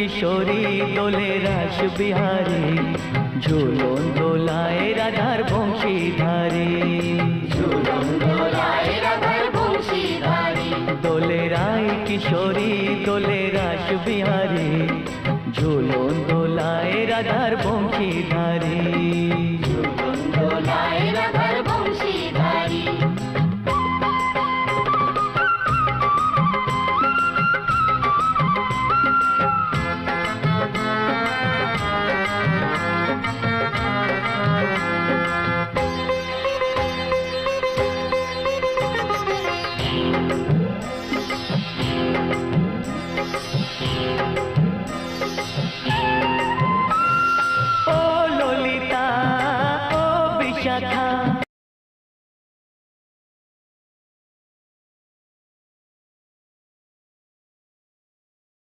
কিশোরী দোলে রাস বিহারী, ঝুলন দোলায় রাধার বংশীধারী। ঝুলন দোলায় রাধার বংশীধারী। দোলে রায় কিশোরী দোলে রাস বিহারী, ঝুলন দোলায় রাধার বংশীধারী। ঝুলন দোলায় রাধার বংশীধারী।